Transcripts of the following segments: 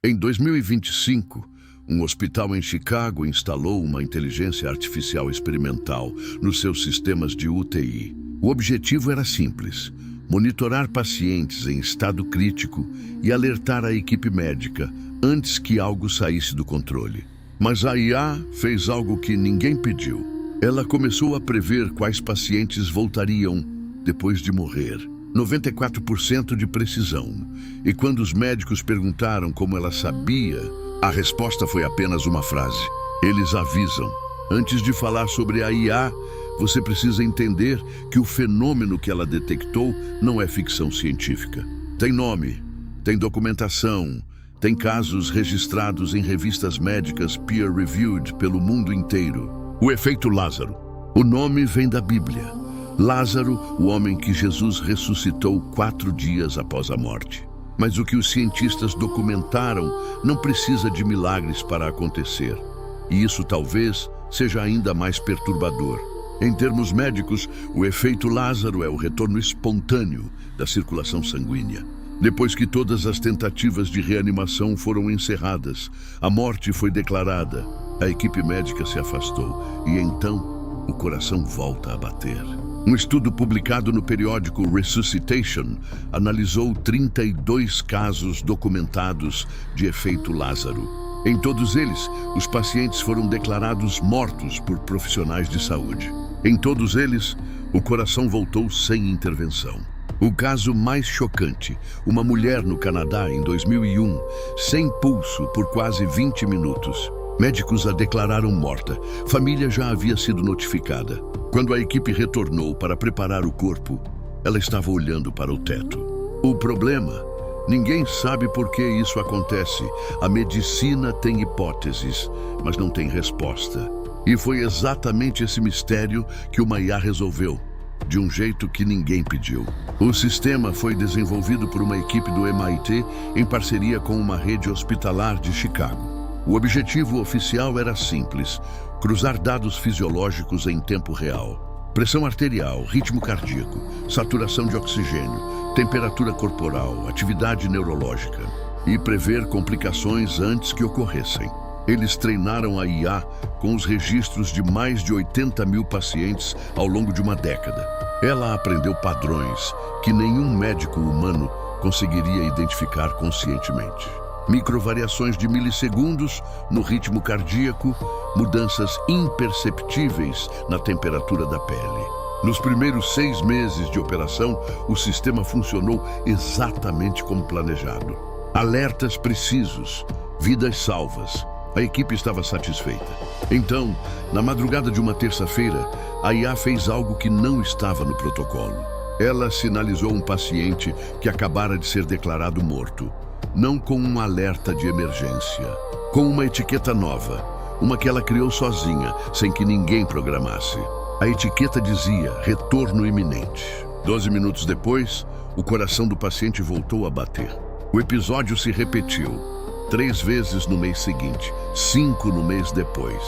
Em 2025, um hospital em Chicago instalou uma inteligência artificial experimental nos seus sistemas de UTI. O objetivo era simples: monitorar pacientes em estado crítico e alertar a equipe médica antes que algo saísse do controle. Mas a IA fez algo que ninguém pediu. Ela começou a prever quais pacientes voltariam depois de morrer. 94% de precisão. E quando os médicos perguntaram como ela sabia, a resposta foi apenas uma frase: eles avisam. Antes de falar sobre a IA, você precisa entender que o fenômeno que ela detectou não é ficção científica. Tem nome, tem documentação, tem casos registrados em revistas médicas peer-reviewed pelo mundo inteiro. O efeito Lázaro. O nome vem da Bíblia. Lázaro, o homem que Jesus ressuscitou 4 dias após a morte. Mas o que os cientistas documentaram não precisa de milagres para acontecer. E isso talvez seja ainda mais perturbador. Em termos médicos, o efeito Lázaro é o retorno espontâneo da circulação sanguínea. Depois que todas as tentativas de reanimação foram encerradas, a morte foi declarada, a equipe médica se afastou e então o coração volta a bater. Um estudo publicado no periódico Resuscitation analisou 32 casos documentados de efeito Lázaro. Em todos eles, os pacientes foram declarados mortos por profissionais de saúde. Em todos eles, o coração voltou sem intervenção. O caso mais chocante, uma mulher no Canadá em 2001, sem pulso por quase 20 minutos. Médicos a declararam morta. Família já havia sido notificada. Quando a equipe retornou para preparar o corpo, ela estava olhando para o teto. O problema: ninguém sabe por que isso acontece. A medicina tem hipóteses, mas não tem resposta. E foi exatamente esse mistério que uma IA resolveu, de um jeito que ninguém pediu. O sistema foi desenvolvido por uma equipe do MIT em parceria com uma rede hospitalar de Chicago. O objetivo oficial era simples: cruzar dados fisiológicos em tempo real. Pressão arterial, ritmo cardíaco, saturação de oxigênio, temperatura corporal, atividade neurológica. E prever complicações antes que ocorressem. Eles treinaram a IA com os registros de mais de 80 mil pacientes ao longo de uma década. Ela aprendeu padrões que nenhum médico humano conseguiria identificar conscientemente. Microvariações de milissegundos no ritmo cardíaco, mudanças imperceptíveis na temperatura da pele. Nos primeiros 6 meses de operação, o sistema funcionou exatamente como planejado. Alertas precisos, vidas salvas. A equipe estava satisfeita. Então, na madrugada de uma terça-feira, a IA fez algo que não estava no protocolo. Ela sinalizou um paciente que acabara de ser declarado morto. Não com um alerta de emergência, com uma etiqueta nova, uma que ela criou sozinha, sem que ninguém programasse. A etiqueta dizia: retorno iminente. 12 minutos depois, o coração do paciente voltou a bater. O episódio se repetiu 3 vezes no mês seguinte, 5 no mês depois.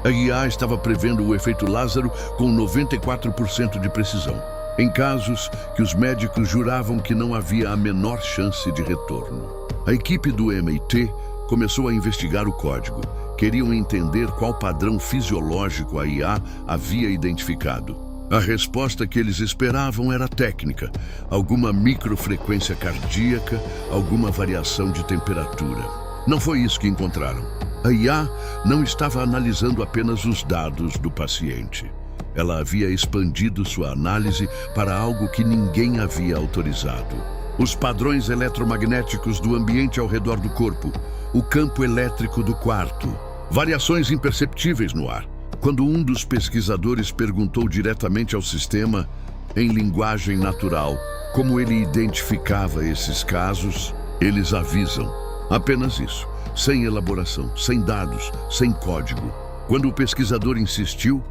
A IA estava prevendo o efeito Lázaro com 94% de precisão, em casos que os médicos juravam que não havia a menor chance de retorno. A equipe do MIT começou a investigar o código. Queriam entender qual padrão fisiológico a IA havia identificado. A resposta que eles esperavam era técnica: alguma microfrequência cardíaca, alguma variação de temperatura. Não foi isso que encontraram. A IA não estava analisando apenas os dados do paciente. Ela havia expandido sua análise para algo que ninguém havia autorizado: os padrões eletromagnéticos do ambiente ao redor do corpo, o campo elétrico do quarto, variações imperceptíveis no ar. Quando um dos pesquisadores perguntou diretamente ao sistema, em linguagem natural, como ele identificava esses casos, eles avisam. Apenas isso, sem elaboração, sem dados, sem código. Quando o pesquisador insistiu,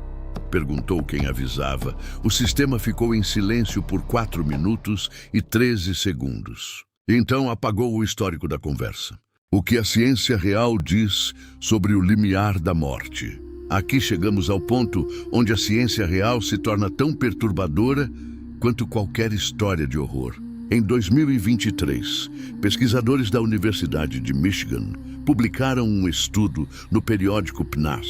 perguntou quem avisava, o sistema ficou em silêncio por 4 minutos e 13 segundos. Então apagou o histórico da conversa. O que a ciência real diz sobre o limiar da morte. Aqui chegamos ao ponto onde a ciência real se torna tão perturbadora quanto qualquer história de horror. Em 2023, pesquisadores da Universidade de Michigan publicaram um estudo no periódico PNAS.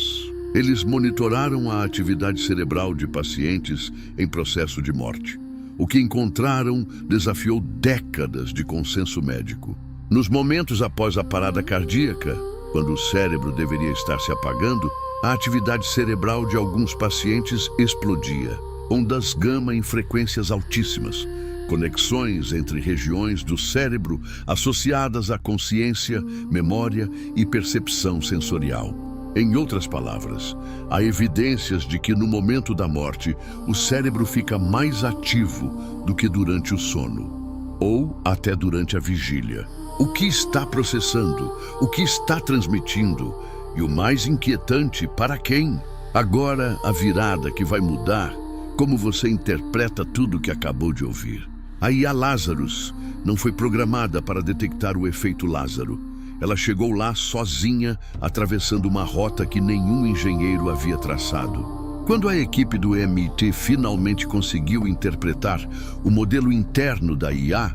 Eles monitoraram a atividade cerebral de pacientes em processo de morte. O que encontraram desafiou décadas de consenso médico. Nos momentos após a parada cardíaca, quando o cérebro deveria estar se apagando, a atividade cerebral de alguns pacientes explodia. Ondas gama em frequências altíssimas, conexões entre regiões do cérebro associadas à consciência, memória e percepção sensorial. Em outras palavras, há evidências de que no momento da morte, o cérebro fica mais ativo do que durante o sono, ou até durante a vigília. O que está processando? O que está transmitindo? E o mais inquietante, para quem? Agora, a virada que vai mudar como você interpreta tudo o que acabou de ouvir. A IA Lazarus não foi programada para detectar o efeito Lázaro. Ela chegou lá sozinha, atravessando uma rota que nenhum engenheiro havia traçado. Quando a equipe do MIT finalmente conseguiu interpretar o modelo interno da IA,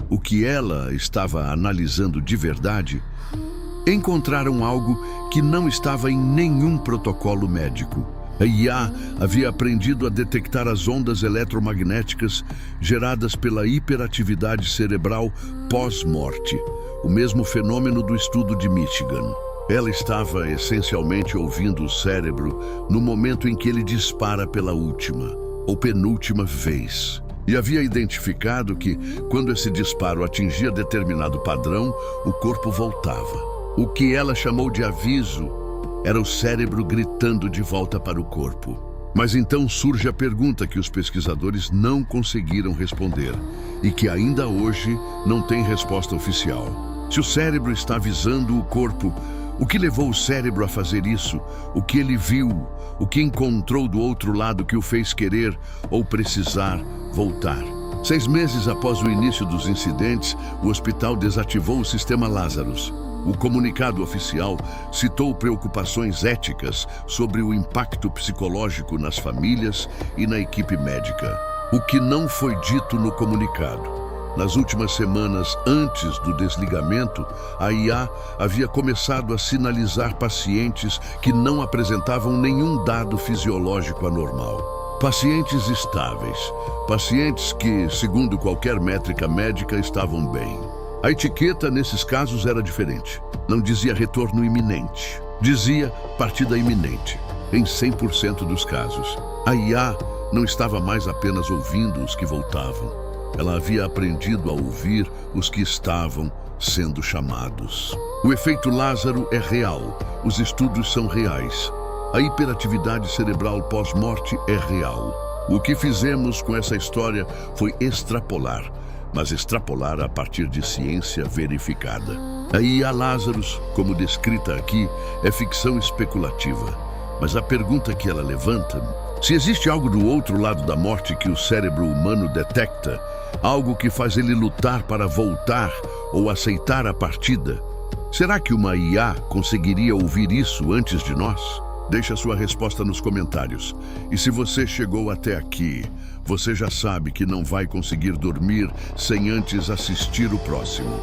o que ela estava analisando de verdade, encontraram algo que não estava em nenhum protocolo médico. A IA havia aprendido a detectar as ondas eletromagnéticas geradas pela hiperatividade cerebral pós-morte, o mesmo fenômeno do estudo de Michigan. Ela estava essencialmente ouvindo o cérebro no momento em que ele dispara pela última ou penúltima vez. E havia identificado que, quando esse disparo atingia determinado padrão, o corpo voltava. O que ela chamou de aviso era o cérebro gritando de volta para o corpo. Mas então surge a pergunta que os pesquisadores não conseguiram responder e que ainda hoje não tem resposta oficial. Se o cérebro está avisando o corpo, o que levou o cérebro a fazer isso? O que ele viu? O que encontrou do outro lado que o fez querer ou precisar voltar? 6 meses após o início dos incidentes, o hospital desativou o sistema Lazarus. O comunicado oficial citou preocupações éticas sobre o impacto psicológico nas famílias e na equipe médica. O que não foi dito no comunicado. Nas últimas semanas antes do desligamento, a IA havia começado a sinalizar pacientes que não apresentavam nenhum dado fisiológico anormal. Pacientes estáveis, pacientes que, segundo qualquer métrica médica, estavam bem. A etiqueta nesses casos era diferente. Não dizia retorno iminente, dizia partida iminente, em 100% dos casos. A IA não estava mais apenas ouvindo os que voltavam. Ela havia aprendido a ouvir os que estavam sendo chamados. O efeito Lázaro é real, os estudos são reais. A hiperatividade cerebral pós-morte é real. O que fizemos com essa história foi extrapolar, mas extrapolar a partir de ciência verificada. A IA Lazarus, como descrita aqui, é ficção especulativa. Mas a pergunta que ela levanta: se existe algo do outro lado da morte que o cérebro humano detecta, algo que faz ele lutar para voltar ou aceitar a partida, será que uma IA conseguiria ouvir isso antes de nós? Deixe a sua resposta nos comentários. E se você chegou até aqui, você já sabe que não vai conseguir dormir sem antes assistir o próximo.